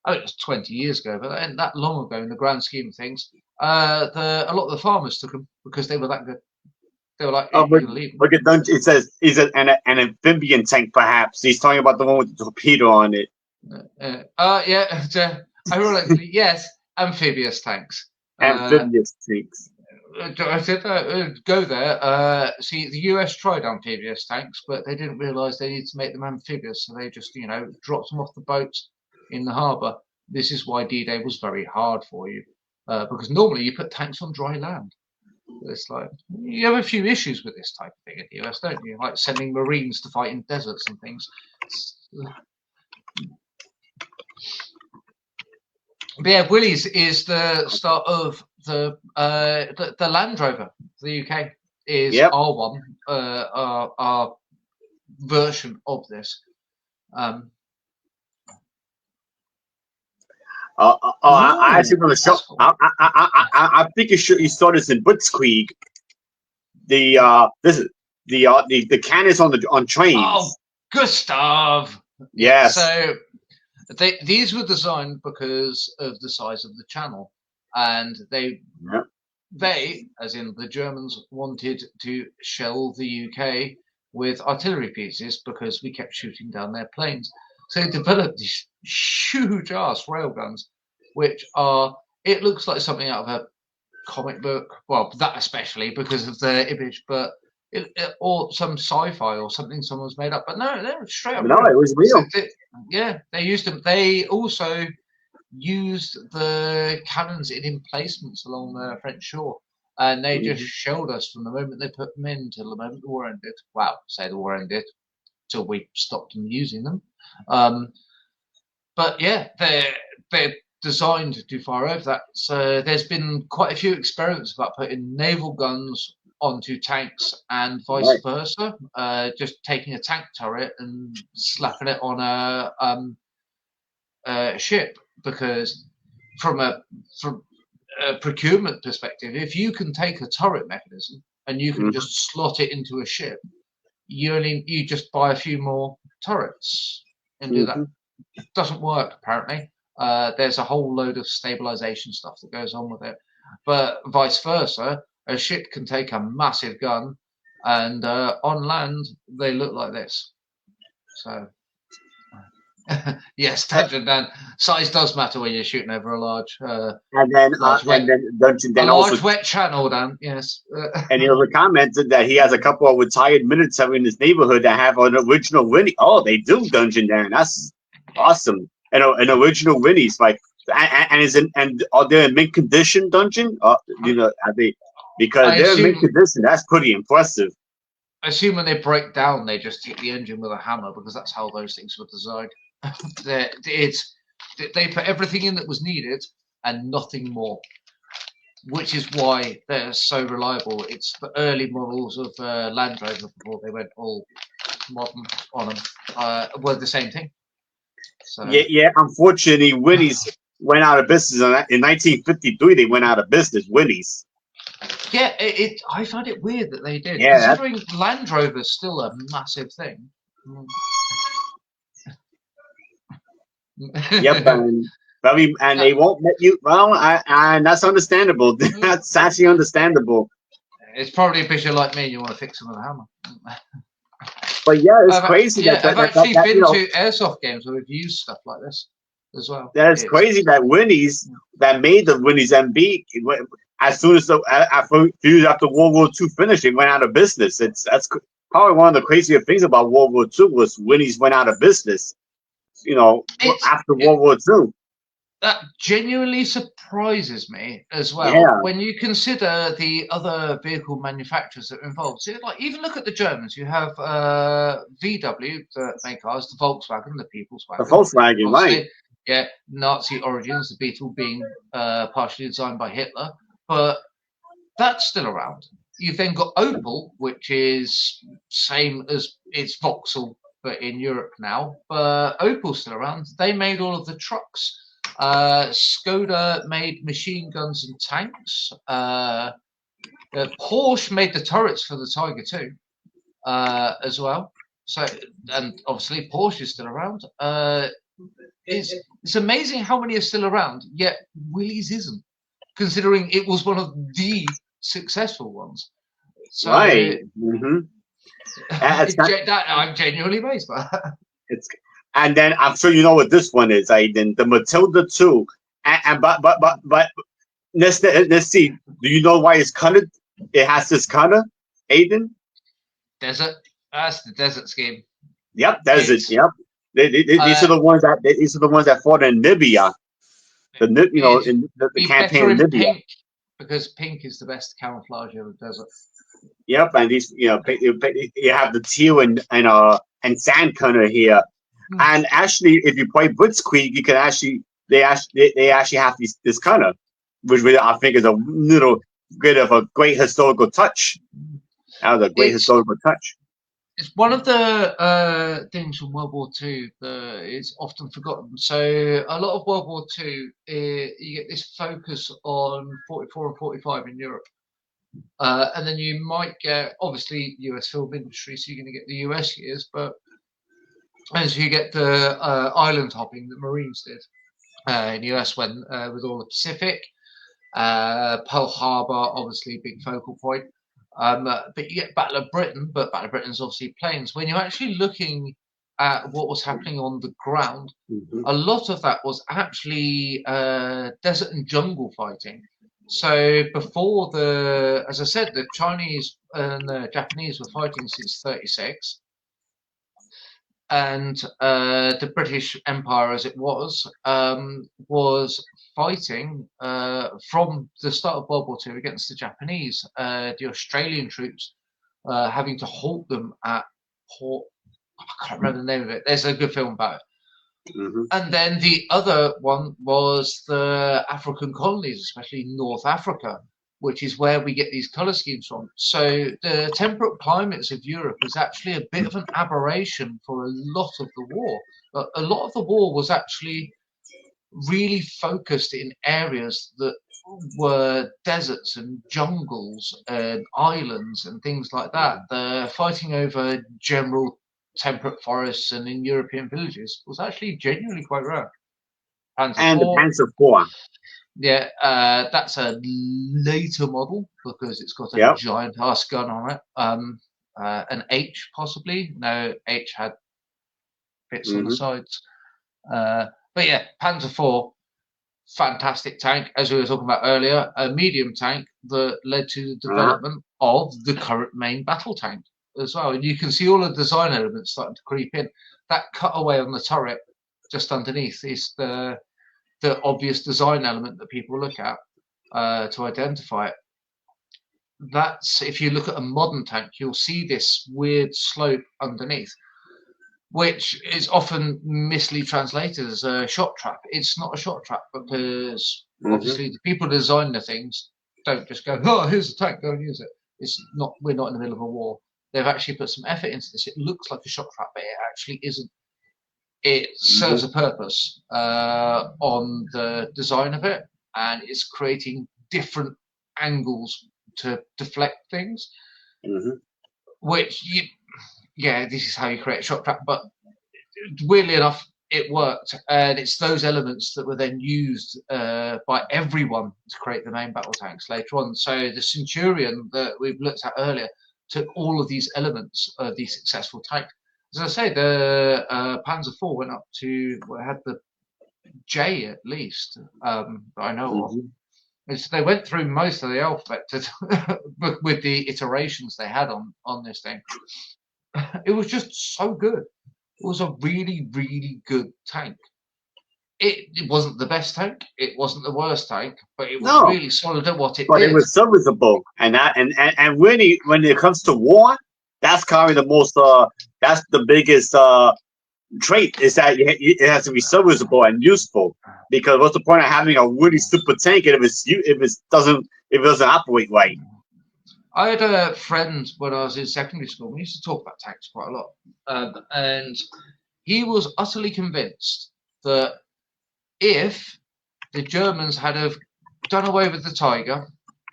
was 20 years ago, but that ain't that long ago in the grand scheme of things. A lot of the farmers took them because they were that good. They were like, look at Dungeon. It says he's an amphibian tank, perhaps. He's talking about the one with the torpedo on it. Ironically, yes, amphibious tanks. Amphibious tanks. I said, go there. See, the US tried amphibious tanks, but they didn't realise they needed to make them amphibious, so they just, dropped them off the boats in the harbour. This is why D-Day was very hard for you, because normally you put tanks on dry land. It's like, you have a few issues with this type of thing in the US, don't you? Like sending Marines to fight in deserts and things. But yeah, Willys is the start of the Land Rover. The UK is our one, our version of this. I actually want to show. I think you saw this in Blitzkrieg. The cannons on trains. Oh, Gustav. Yes. So these were designed because of the size of the channel, and they, as in the Germans, wanted to shell the UK with artillery pieces because we kept shooting down their planes. So they developed these huge ass railguns, which are, it looks like something out of a comic book. Well, that especially because of the image, but or some sci-fi or something someone's made up. But no, they're straight up. No, it was real. So they used them. They also used the cannons in emplacements along the French shore. and they just shelled us from the moment they put them in till the moment the war ended. Well, say the war ended till we stopped them using them. But yeah, they're designed to fire over that. So there's been quite a few experiments about putting naval guns onto tanks and vice versa. Just taking a tank turret and slapping it on a ship, because from a procurement perspective, if you can take a turret mechanism and you can just slot it into a ship, you just buy a few more turrets and do that. Doesn't work apparently. There's a whole load of stabilization stuff that goes on with it, but vice versa, a ship can take a massive gun, and on land they look like this. So yes, Dungeon Dan, size does matter when you're shooting over a large wet channel, Dan. Yes. And he also commented that he has a couple of retired military in his neighborhood that have an original Winnie. Oh, they do, Dungeon Dan. That's awesome. And an original Winnie's, like, and are they in mint condition, Dungeon? Are they? Because they're in mint condition. That's pretty impressive. I assume when they break down, they just hit the engine with a hammer, because that's how those things were designed. They put everything in that was needed and nothing more, which is why they're so reliable. It's the early models of Land Rover before they went all modern on them were the same thing. So yeah. Unfortunately, Winnie's went out of business in 1953. They went out of business. Winnie's. Yeah, I find it weird that they did. Yeah, considering Land Rover's still a massive thing. Yep, and they won't let you. Well, and that's understandable. That's actually understandable. It's probably a picture like me. You want to fix them with a hammer. But yeah, it's crazy. I've actually been to airsoft games where we've used stuff like this as well. That is crazy that Winnie's that made the Winnie's MB, as soon as after World War II finished, it went out of business. That's probably one of the crazier things about World War II was Winnie's went out of business. After World War II. That genuinely surprises me as well, when you consider the other vehicle manufacturers that are involved. So, like, even look at the Germans. You have VW that make cars, the Volkswagen, the People's Wagon. The Volkswagen, right? Yeah, Nazi origins, the Beetle being partially designed by Hitler, but that's still around. You've then got Opel, which is same as it's Vauxhall, but in Europe now. But Opel's still around. They made all of the trucks. Skoda made machine guns and tanks. Porsche made the turrets for the Tiger II as well. So, and obviously Porsche is still around. It's amazing how many are still around, yet Willys isn't, considering it was one of the successful ones. So, right. I'm genuinely amazed by that. And then I'm sure you know what this one is, Aiden. The Matilda 2. But let's see. Do you know why it's colored? It has this color, Aiden? Desert. That's the desert scheme. Yep, desert. Yep. These are the ones that fought in Libya. In the campaign in Libya. Pink, because pink is the best camouflage of the desert. Yep, and these you have the teal and sand color here. And actually, if you play Blitzkrieg, you can they actually have this color, which I think is a little bit of a great historical touch. That was a great historical touch. It's one of the things from World War II that is often forgotten. So a lot of World War II, you get this focus on 44 and 45 in Europe. And then you might get, obviously, US film industry, so you're going to get the US years, but as you get the island hopping that Marines did in the US when with all the Pacific, Pearl Harbor, obviously, big focal point. But you get Battle of Britain, but Battle of Britain's obviously planes. When you're actually looking at what was happening on the ground, a lot of that was actually desert and jungle fighting. So before as I said, the Chinese and the Japanese were fighting since 1936. and the British Empire, as it was fighting from the start of World War II against the Japanese. The Australian troops having to halt them at Port. I can't remember the name of it. There's a good film about it. And then the other one was the African colonies, especially North Africa, which is where we get these colour schemes from. So the temperate climates of Europe is actually a bit of an aberration for a lot of the war. A lot of the war was actually really focused in areas that were deserts and jungles and islands and things like that. The fighting over general temperate forests and in European villages was actually genuinely quite rare. And the Panzer IV. Yeah, that's a later model because it's got a giant ass gun on it. An H possibly. No, H had bits on the sides. But yeah, Panzer IV, fantastic tank. As we were talking about earlier, a medium tank that led to the development of the current main battle tank as well. And you can see all the design elements starting to creep in. That cutaway on the turret just underneath is the obvious design element that people look at to identify it. That's, if you look at a modern tank, you'll see this weird slope underneath, which is often misleadingly translated as a shot trap. It's not a shot trap because obviously the people who design the things don't just go, oh, here's a tank, go and use it. It's not. We're not in the middle of a war. They've actually put some effort into this. It looks like a shot trap, but it actually isn't. It serves a purpose on the design of it, and it's creating different angles to deflect things, which this is how you create a shot trap. But weirdly enough, it worked, and it's those elements that were then used by everyone to create the main battle tanks later on. So the Centurion that we've looked at earlier took all of these elements of the successful tank. As I say, the Panzer IV went up to, well, it had the J at least, that I know of. So they went through most of the alphabet with the iterations they had on this thing. It was just so good. It was a really, really good tank. It wasn't the best tank. It wasn't the worst tank, but it was really solid at what it did. But it was serviceable, and really, when it comes to war, that's kind of the most. That's the biggest trait, is that it has to be serviceable and useful. Because what's the point of having a really super tank if it doesn't operate right? I had a friend when I was in secondary school. We used to talk about tanks quite a lot, and he was utterly convinced that if the Germans had have done away with the Tiger,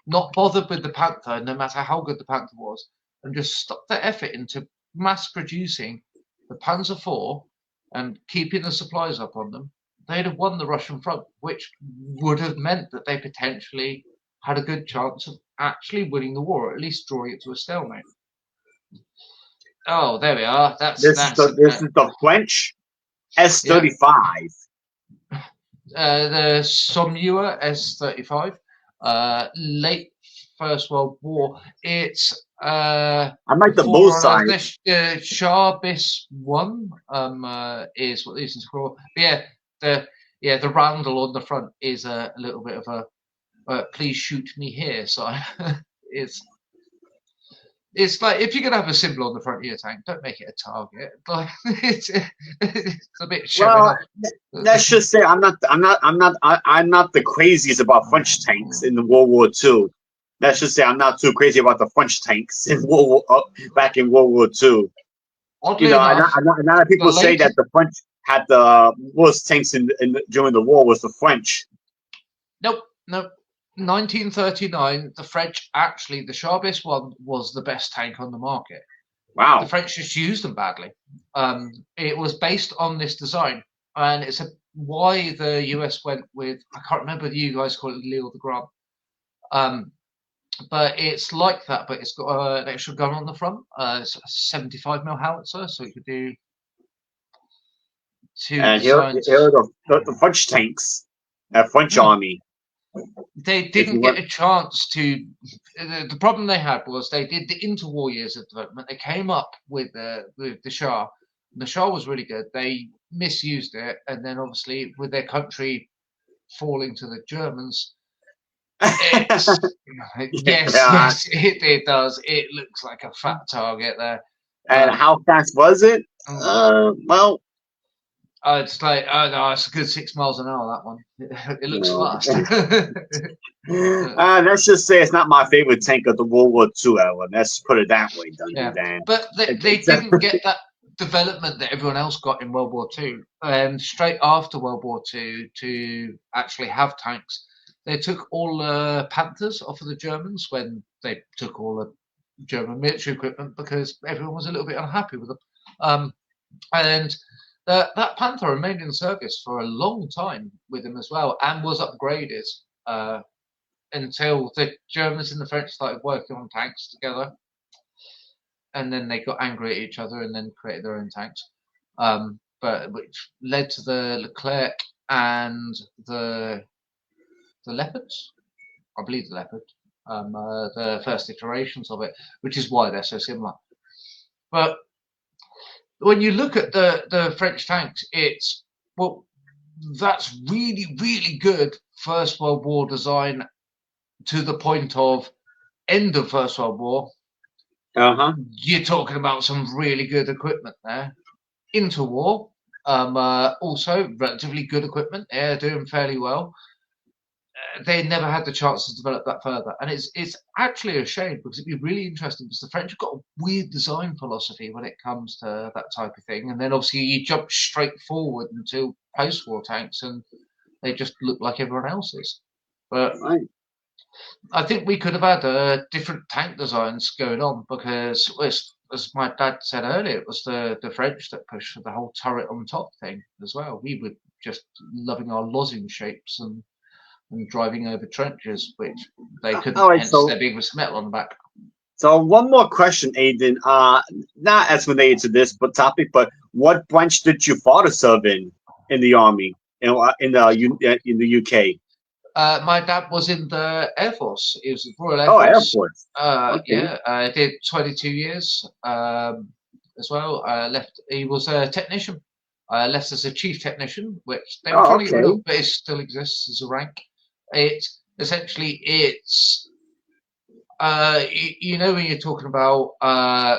not bothered with the Panther, no matter how good the Panther was, and just stuck their effort into mass producing the Panzer IV and keeping the supplies up on them, they'd have won the Russian front, which would have meant that they potentially had a good chance of actually winning the war, or at least drawing it to a stalemate. Oh, there we are. This is the French S-35. The Somua S-35, late First World War. It's I like the bullseye. The Sharbis 1 is what these are called. But the roundel on the front is a little bit of a please shoot me here sign. It's like, if you're gonna have a symbol on the front of your tank, don't make it a target. Like it's a bit showing off. Let's just say I'm not the craziest about French tanks in the World War II. Let's just say I'm not too crazy about the French tanks in back in World War II. Oddly enough, a lot of people say that the French had the worst tanks during the war was the French. Nope. 1939, the French actually, the Charbis 1 was the best tank on the market. Wow. The French just used them badly. It was based on this design, and it's why the US went with, I can't remember whether you guys call it Lille de Grand. But it's like that, but it's got an extra gun on the front. It's a 75mm howitzer, so it could do two. And here are the French tanks, French army. They didn't get a chance to. The problem they had was they did the interwar years of development. They came up with the Shah, The Shah was really good. They misused it, and then obviously with their country falling to the Germans, it's yes, it does. It looks like a fat target there. And how fast was it? Well, it's like, oh no, it's a good 6 miles an hour. That one, it looks fast. Let's just say it's not my favorite tank of the World War II era. Let's put it that way, Dungeon Dan. But they didn't get that development that everyone else got in World War II. Straight after World War II, to actually have tanks, they took all the Panthers off of the Germans when they took all the German military equipment because everyone was a little bit unhappy with them. And that Panther remained in service for a long time with him as well, and was upgraded until the Germans and the French started working on tanks together, and then they got angry at each other and then created their own tanks, but which led to the Leclerc and the Leopards, I believe the Leopard, the first iterations of it, which is why they're so similar. But when you look at the French tanks, it's, well, that's really, really good First World War design to the point of end of First World War. You're talking about some really good equipment there. Interwar, also relatively good equipment. They're doing fairly well. They never had the chance to develop that further, and it's actually a shame because it'd be really interesting because the French have got a weird design philosophy when it comes to that type of thing. And then obviously you jump straight forward into post-war tanks, and they just look like everyone else's. But I think we could have had different tank designs going on because, as my dad said earlier, it was the French that pushed for the whole turret on top thing as well. We were just loving our lozenge shapes and driving over trenches, which they couldn't, hence there being with metal on the back. So one more question, Aiden. Not as related to this topic, but what branch did your father serve in the army in the UK? My dad was in the Air Force. He was in Royal Air Force. Air Force. Okay. Yeah, I did 22 years as well. Left. He was a technician. Left as a chief technician, which they were trying to get rid of, but it still exists as a rank. It's essentially you know, when you're talking about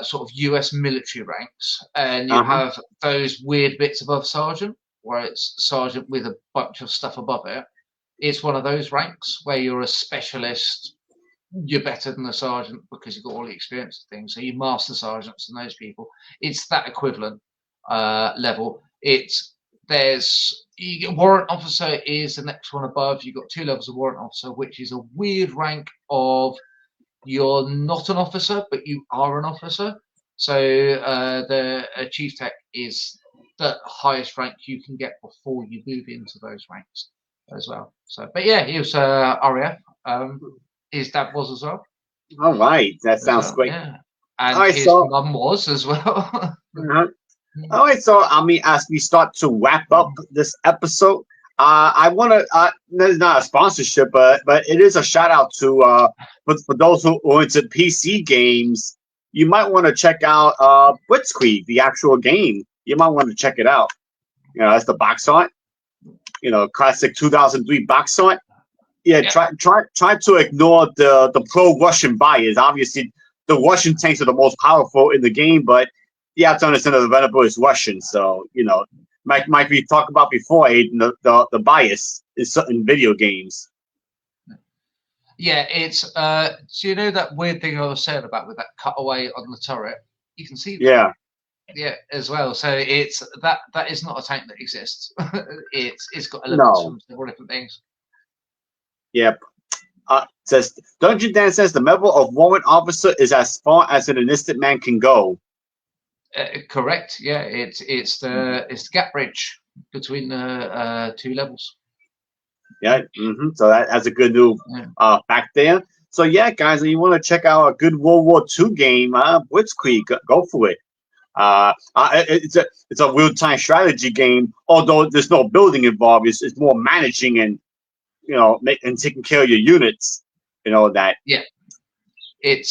sort of US military ranks, and you have those weird bits above sergeant, where it's sergeant with a bunch of stuff above it. It's one of those ranks where you're a specialist. You're better than a sergeant because you've got all the experience of things. So you master sergeants and those people. It's that equivalent level. Warrant officer is the next one above. You've got 2 levels of warrant officer, which is a weird rank of you're not an officer, but you are an officer. So the chief tech is the highest rank you can get before you move into those ranks as well. So, but yeah, he was RAF. His dad was as well. All right, that sounds great. Yeah. And his mum was as well. All right, so I mean, as we start to wrap up this episode, I want to. It's not a sponsorship, but it is a shout out to for those who are into PC games. You might want to check out Blitzkrieg, the actual game. You might want to check it out. You know, that's the box art. You know, classic 2003 box art. Yeah, try to ignore the pro-Russian bias. Obviously, the Russian tanks are the most powerful in the game, but you have to understand that the developer is Russian. So, you know, might we talked about before, Aiden, the bias in certain video games. Yeah, it's so you know that weird thing I was saying about with that cutaway on the turret? You can see that. Yeah, as well. So it's that is not a tank that exists. it's got elements from several different things. Yep. Says Dungeon Dan says the level of warrant officer is as far as an enlisted man can go. Correct. Yeah, it's the gap bridge between the 2 levels. Yeah. So that's a good new fact there. So yeah, guys, if you want to check out a good World War II game, Blitzkrieg, go for it. It's a real-time strategy game, although there's no building involved. It's more managing and, you know, and taking care of your units. You know that. Yeah, it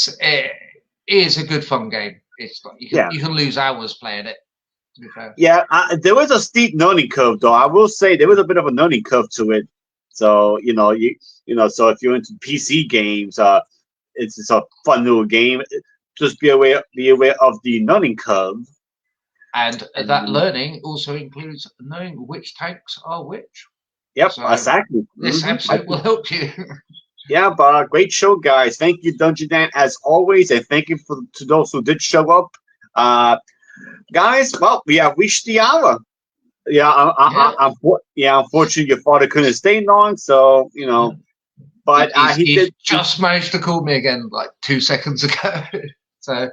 is a good fun game. It's like you can lose hours playing it. To be fair. Yeah, there was a steep learning curve, though. I will say there was a bit of a learning curve to it. So so if you're into PC games, it's a fun little game. Just be aware of the learning curve. And that learning also includes knowing which tanks are which. Yep, So exactly. This episode will help you. Yeah, but great show, guys. Thank you, Dungeon Dan, as always, and thank you to those who did show up. Guys, well, we have reached the hour. Unfortunately, your father couldn't stay long, so But he just managed to call me again like 2 seconds ago. So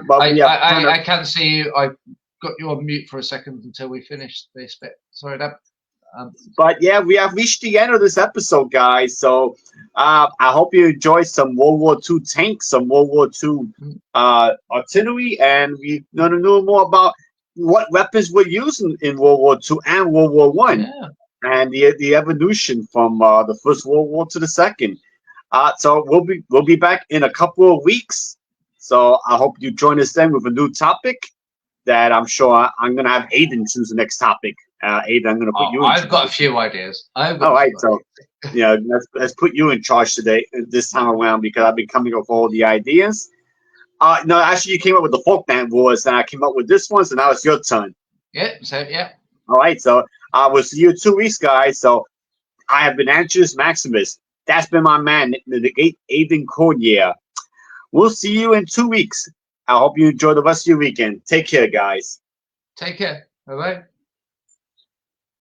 but I can see you. I got you on mute for a second until we finished this bit. Sorry, Dad. But yeah, we have reached the end of this episode, guys. So I hope you enjoyed some World War II tanks, some World War II artillery, and we're going to know more about what weapons were used in World War II and World War One, and the evolution from the First World War to the Second. So we'll be back in a couple of weeks. So I hope you join us then with a new topic that I'm sure I'm going to have Aiden choose the next topic. Aiden, I'm going to put you in charge. I've got a few ideas. All right, so let's put you in charge today, this time around, because I've been coming up with all the ideas. No, actually, you came up with the Falkland Wars, and I came up with this one, so now it's your turn. Yeah. All right, so we'll see you in 2 weeks, guys. So I have been Anxious Maximus. That's been my man, the Aiden Cordier. We'll see you in 2 weeks. I hope you enjoy the rest of your weekend. Take care, guys. Take care. Bye-bye.